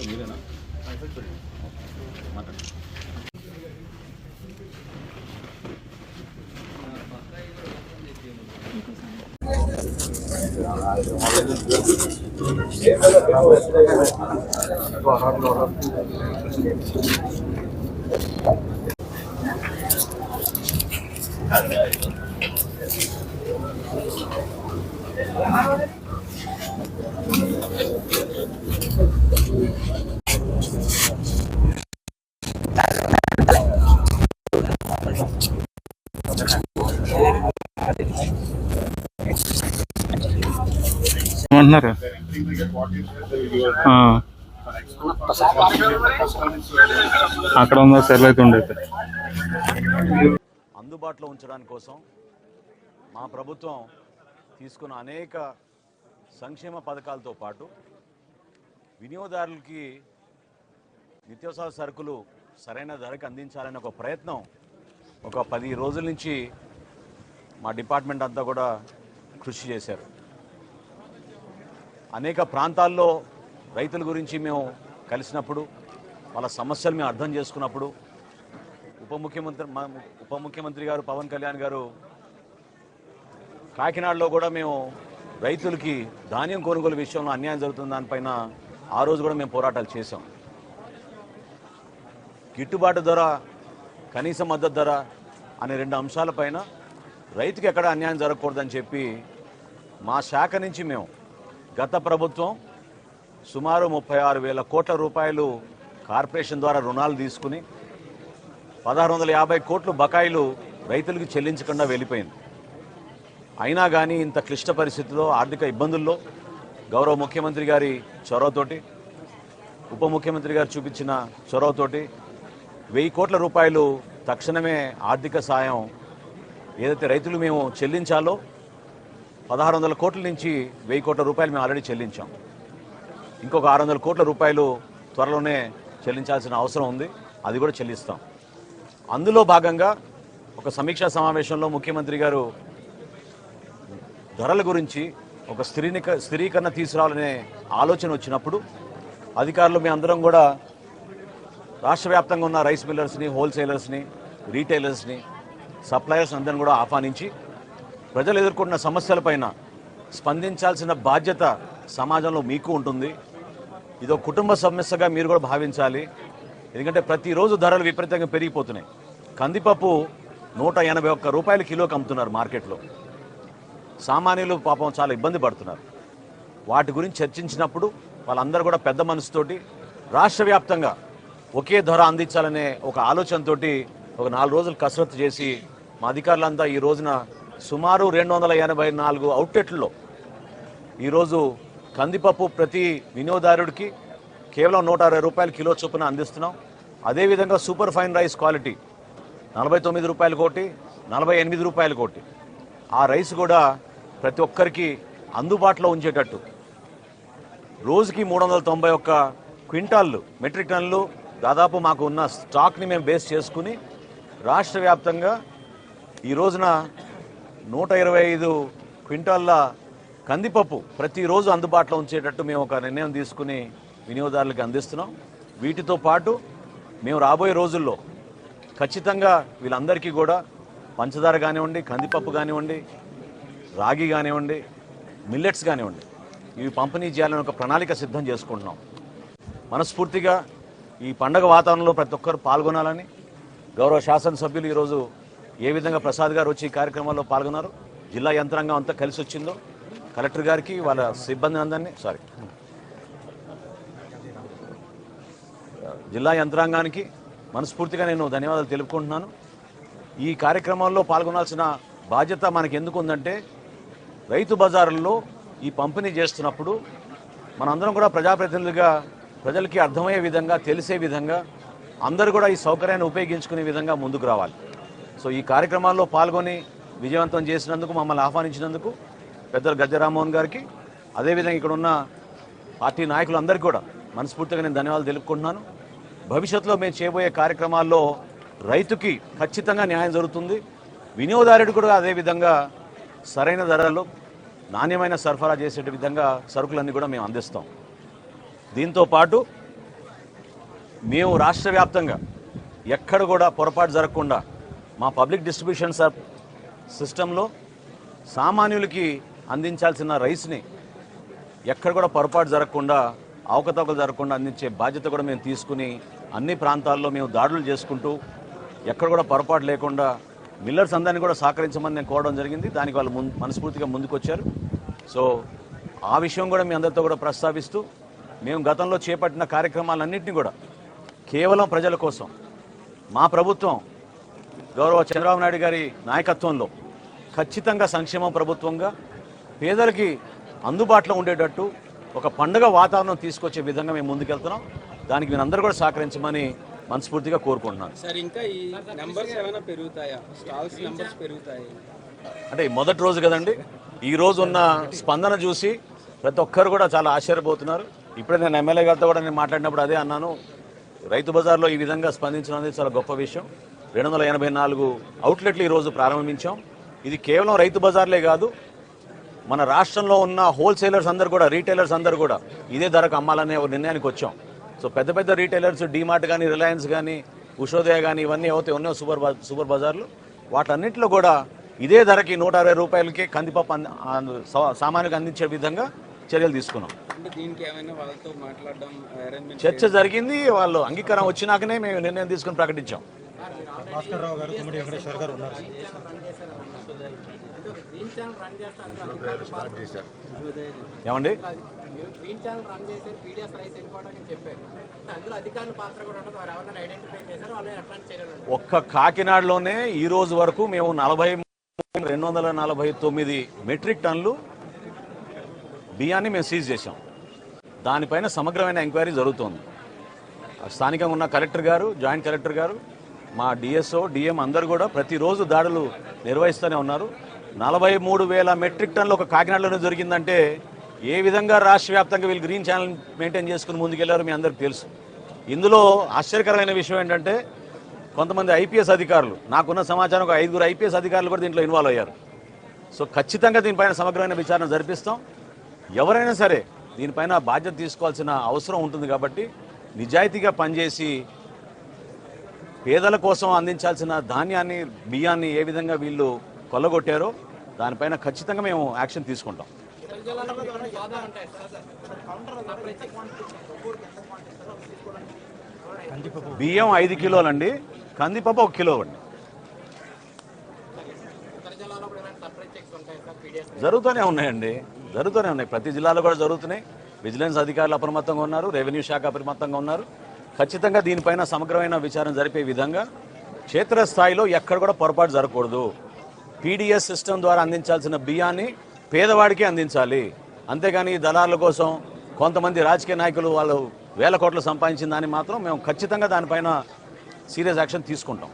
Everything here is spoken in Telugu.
మీరేనా మాట్లాడండి. ఏమంటున్నారు? అక్కడ ఉందా సెల్ అయితే ఉండేది. అందుబాటులో ఉంచడానికి కోసం మా ప్రభుత్వం తీసుకున్న అనేక సంక్షేమ పథకాలతో పాటు వినియోగదారులకి నిత్యావసర సరుకులు సరైన ధరకు అందించాలనే ఒక ప్రయత్నం ఒక 10 రోజుల నుంచి మా డిపార్ట్మెంట్ అంతా కూడా కృషి చేశారు. అనేక ప్రాంతాల్లో రైతుల గురించి మేము కలిసినప్పుడు వాళ్ళ సమస్యలు మేము అర్థం చేసుకున్నప్పుడు ఉప ముఖ్యమంత్రి గారు పవన్ కళ్యాణ్ గారు కాకినాడలో కూడా మేము రైతులకి ధాన్యం కొనుగోలు విషయంలో అన్యాయం జరుగుతున్న దానిపైన ఆ రోజు కూడా మేము పోరాటాలు చేశాం. గిట్టుబాటు ధర, కనీస మద్దతు ధర అనే 2 అంశాలపైన రైతుకి ఎక్కడ అన్యాయం జరగకూడదని చెప్పి మా శాఖ నుంచి మేము గత ప్రభుత్వం సుమారు 36,000 కోట్ల రూపాయలు కార్పొరేషన్ ద్వారా రుణాలు తీసుకుని 1,650 కోట్లు బకాయిలు రైతులకు చెల్లించకుండా వెళ్ళిపోయింది. అయినా కానీ ఇంత క్లిష్ట పరిస్థితుల్లో, ఆర్థిక ఇబ్బందుల్లో గౌరవ ముఖ్యమంత్రి గారి చొరవతోటి, ఉప ముఖ్యమంత్రి గారు చూపించిన చొరవతోటి 1000 కోట్ల రూపాయలు తక్షణమే ఆర్థిక సాయం ఏదైతే రైతులు మేము చెల్లించాలో 1,600 కోట్ల నుంచి 1000 కోట్ల రూపాయలు మేము ఆల్రెడీ చెల్లించాం. ఇంకొక 600 కోట్ల రూపాయలు త్వరలోనే చెల్లించాల్సిన అవసరం ఉంది. అది కూడా చెల్లిస్తాం. అందులో భాగంగా ఒక సమీక్షా సమావేశంలో ముఖ్యమంత్రి గారు ధరల గురించి ఒక స్థిరీకరణ తీసుకురావాలనే ఆలోచన వచ్చినప్పుడు అధికారులు మేము అందరం కూడా రాష్ట్ర వ్యాప్తంగా ఉన్న రైస్ మిల్లర్స్ని, హోల్సేలర్స్ని, రీటైలర్స్ని, సప్లయర్స్ అందరిని కూడా ఆహ్వానించి ప్రజలు ఎదుర్కొంటున్న సమస్యలపైన స్పందించాల్సిన బాధ్యత సమాజంలో మీకు ఉంటుంది. ఇదో కుటుంబ సమస్యగా మీరు కూడా భావించాలి. ఎందుకంటే ప్రతిరోజు ధరలు విపరీతంగా పెరిగిపోతున్నాయి. కందిపప్పు 181 రూపాయలు కిలోకి అమ్ముతున్నారు మార్కెట్లో. సామాన్యులు పాపం చాలా ఇబ్బంది పడుతున్నారు. వాటి గురించి చర్చించినప్పుడు వాళ్ళందరూ కూడా పెద్ద మనసుతోటి రాష్ట్ర వ్యాప్తంగా ఒకే ధర అందించాలనే ఒక ఆలోచనతోటి ఒక 4 రోజులు కసరత్తు చేసి మా అధికారులంతా ఈ రోజున సుమారు 284 అవుట్లెట్లలో ఈరోజు కందిపప్పు ప్రతి వినియోగదారుడికి కేవలం 160 రూపాయలు కిలో చొప్పున అందిస్తున్నాం. అదేవిధంగా సూపర్ ఫైన్ రైస్ క్వాలిటీ 49 రూపాయలు కోటి, 48 రూపాయలు కోటి ఆ రైస్ కూడా ప్రతి ఒక్కరికి అందుబాటులో ఉంచేటట్టు రోజుకి 391 క్వింటాళ్ళు, మెట్రిక్ టన్నులు దాదాపు మాకు ఉన్న స్టాక్ని మేము బేస్ చేసుకుని రాష్ట్ర వ్యాప్తంగా ఈ రోజున 125 క్వింటాళ్ళ కందిపప్పు ప్రతిరోజు అందుబాటులో ఉంచేటట్టు మేము ఒక నిర్ణయం తీసుకుని వినియోగదారులకు అందిస్తున్నాం. వీటితో పాటు మేము రాబోయే రోజుల్లో ఖచ్చితంగా వీళ్ళందరికీ కూడా పంచదార కానివ్వండి, కందిపప్పు కానివ్వండి, రాగి కానివ్వండి, మిల్లెట్స్ కానివ్వండి, ఇవి పంపిణీ చేయాలని ఒక ప్రణాళిక సిద్ధం చేసుకుంటున్నాం. మనస్ఫూర్తిగా ఈ పండగ వాతావరణంలో ప్రతి ఒక్కరు పాల్గొనాలని గౌరవ శాసనసభ్యులు ఈరోజు ఏ విధంగా ప్రసాద్ గారు వచ్చి ఈ కార్యక్రమాల్లో పాల్గొన్నారు, జిల్లా యంత్రాంగం అంతా కలిసి వచ్చిందో కలెక్టర్ గారికి వాళ్ళ సిబ్బంది అందరినీ జిల్లా యంత్రాంగానికి మనస్ఫూర్తిగా నేను ధన్యవాదాలు తెలుపుకుంటున్నాను. ఈ కార్యక్రమాల్లో పాల్గొనాల్సిన బాధ్యత మనకి ఎందుకు ఉందంటే రైతు బజారుల్లో ఈ పంపిణీ చేస్తున్నప్పుడు మనందరం కూడా ప్రజాప్రతినిధులుగా ప్రజలకి అర్థమయ్యే విధంగా తెలిసే విధంగా అందరూ కూడా ఈ సౌకర్యాన్ని ఉపయోగించుకునే విధంగా ముందుకు రావాలి. సో ఈ కార్యక్రమాల్లో పాల్గొని విజయవంతం చేసినందుకు, మమ్మల్ని ఆహ్వానించినందుకు పెద్దలు గద్దె రామ్మోహన్ గారికి, అదేవిధంగా ఇక్కడ ఉన్న పార్టీ నాయకులందరికీ కూడా మనస్ఫూర్తిగా నేను ధన్యవాదాలు తెలుపుకుంటున్నాను. భవిష్యత్తులో మేము చేయబోయే కార్యక్రమాల్లో రైతుకి ఖచ్చితంగా న్యాయం జరుగుతుంది, వినియోగదారుడు కూడా అదేవిధంగా సరైన ధరలు నాణ్యమైన సరఫరా చేసే విధంగా సరుకులన్నీ కూడా మేము అందిస్తాం. దీంతో పాటు మేము రాష్ట్ర వ్యాప్తంగా ఎక్కడ కూడా పొరపాటు జరగకుండా మా పబ్లిక్ డిస్ట్రిబ్యూషన్ సిస్టంలో సామాన్యులకి అందించాల్సిన రైస్ని ఎక్కడ కూడా పొరపాటు జరగకుండా, అవకతవకలు జరగకుండా అందించే బాధ్యత కూడా మేము తీసుకుని అన్ని ప్రాంతాల్లో మేము దాడులు చేసుకుంటూ ఎక్కడ కూడా పొరపాటు లేకుండా మిల్లర్స్ అందరినీ కూడా సహకరించమని నేను కోరడం జరిగింది. దానికి వాళ్ళు మనస్ఫూర్తిగా ముందుకొచ్చారు. సో ఆ విషయం కూడా మీ అందరితో కూడా ప్రస్తావిస్తూ మేము గతంలో చేపట్టిన కార్యక్రమాలన్నింటినీ కూడా కేవలం ప్రజల కోసం మా ప్రభుత్వం గౌరవ చంద్రబాబు నాయుడు గారి నాయకత్వంలో ఖచ్చితంగా సంక్షేమ ప్రభుత్వంగా పేదలకి అందుబాటులో ఉండేటట్టు ఒక పండుగ వాతావరణం తీసుకొచ్చే విధంగా మేము ముందుకెళ్తున్నాం. దానికి మీరందరూ కూడా సహకరించమని మనస్ఫూర్తిగా కోరుకుంటున్నాను. సార్, ఇంకా ఈ నెంబర్స్ ఏమైనా పెరుగుతాయా? స్టాల్స్ నెంబర్స్ పెరుగుతాయి అంటే మొదటి రోజు కదండి, ఈ రోజు ఉన్న స్పందన చూసి ప్రతి ఒక్కరు కూడా చాలా ఆశ్చర్యపోతున్నారు. ఇప్పుడే నేను ఎమ్మెల్యే గారితో కూడా నేను మాట్లాడినప్పుడు అదే అన్నాను, రైతు బజార్లో ఈ విధంగా స్పందించడం అనేది చాలా గొప్ప విషయం. 284 అవుట్లెట్లు ఈరోజు ప్రారంభించాం. ఇది కేవలం రైతు బజార్లే కాదు, మన రాష్ట్రంలో ఉన్న హోల్సేలర్స్ అందరూ కూడా, రీటైలర్స్ అందరూ కూడా ఇదే ధరకు అమ్మాలనే ఒక నిర్ణయానికి వచ్చాం. సో పెద్ద పెద్ద రీటైలర్స్, డీమార్ట్ కానీ, రిలయన్స్ కానీ, ఉషోదయ కానీ, ఇవన్నీ ఏవైతే ఉన్నాయో సూపర్ బజార్లు, వాటన్నింటిలో కూడా ఇదే ధరకి 160 రూపాయలకి కందిపప్పు సామాన్యులకు అందించే విధంగా చర్యలు తీసుకున్నాం. చర్చ జరిగింది, వాళ్ళు అంగీకారం వచ్చినాకనే మేము నిర్ణయం తీసుకుని ప్రకటించాం. ఏమండి, ఒక్క కాకినాడలోనే ఈ రోజు వరకు మేము 249 మెట్రిక్ టన్నులు బియ్యాన్ని మేము సీజ్ చేశాం. దానిపైన సమగ్రమైన ఎంక్వైరీ జరుగుతోంది. స్థానికంగా ఉన్న కలెక్టర్ గారు, జాయింట్ కలెక్టర్ గారు, మా డిఎస్ఓ, డిఎం అందరూ కూడా ప్రతిరోజు దాడులు నిర్వహిస్తూనే ఉన్నారు. 43,000 మెట్రిక్ టన్నులు ఒక కాకినాడలోనే దొరికిందంటే ఏ విధంగా రాష్ట్ర వ్యాప్తంగా వీళ్ళు గ్రీన్ ఛానల్ మెయింటైన్ చేసుకుని ముందుకెళ్లారో మీ అందరికీ తెలుసు. ఇందులో ఆశ్చర్యకరమైన విషయం ఏంటంటే కొంతమంది ఐపీఎస్ అధికారులు, నాకున్న సమాచారం ఒక 5 ఐపీఎస్ అధికారులు కూడా దీంట్లో ఇన్వాల్వ్ అయ్యారు. సో ఖచ్చితంగా దీనిపైన సమగ్రమైన విచారణ జరిపిస్తాం. ఎవరైనా సరే దీనిపైన బాధ్యత తీసుకోవాల్సిన అవసరం ఉంటుంది. కాబట్టి నిజాయితీగా పనిచేసి పేదల కోసం అందించాల్సిన ధాన్యాన్ని, బియ్యాన్ని ఏ విధంగా వీళ్ళు కొల్లగొట్టారో దానిపైన ఖచ్చితంగా మేము యాక్షన్ తీసుకుంటాం. బియ్యం 5 కిలోలండి, కందిపప్పు 1 కిలో అండి. జరుగుతూనే ఉన్నాయండి, జరుగుతూనే ఉన్నాయి. ప్రతి జిల్లాలో కూడా జరుగుతున్నాయి. విజిలెన్స్ అధికారులు అప్రమత్తంగా ఉన్నారు, రెవెన్యూ శాఖ అప్రమత్తంగా ఉన్నారు. ఖచ్చితంగా దీనిపైన సమగ్రమైన విచారణ జరిపే విధంగా క్షేత్రస్థాయిలో ఎక్కడ కూడా పొరపాటు జరగకూడదు. పీడిఎస్ సిస్టమ్ ద్వారా అందించాల్సిన బియ్యాన్ని పేదవాడికి అందించాలి. అంతేగాని దళారుల కోసం కొంతమంది రాజకీయ నాయకులు వాళ్ళు వేల కోట్లు సంపాదించిన దాన్ని మాత్రం మేము ఖచ్చితంగా దానిపైన సీరియస్ యాక్షన్ తీసుకుంటాం.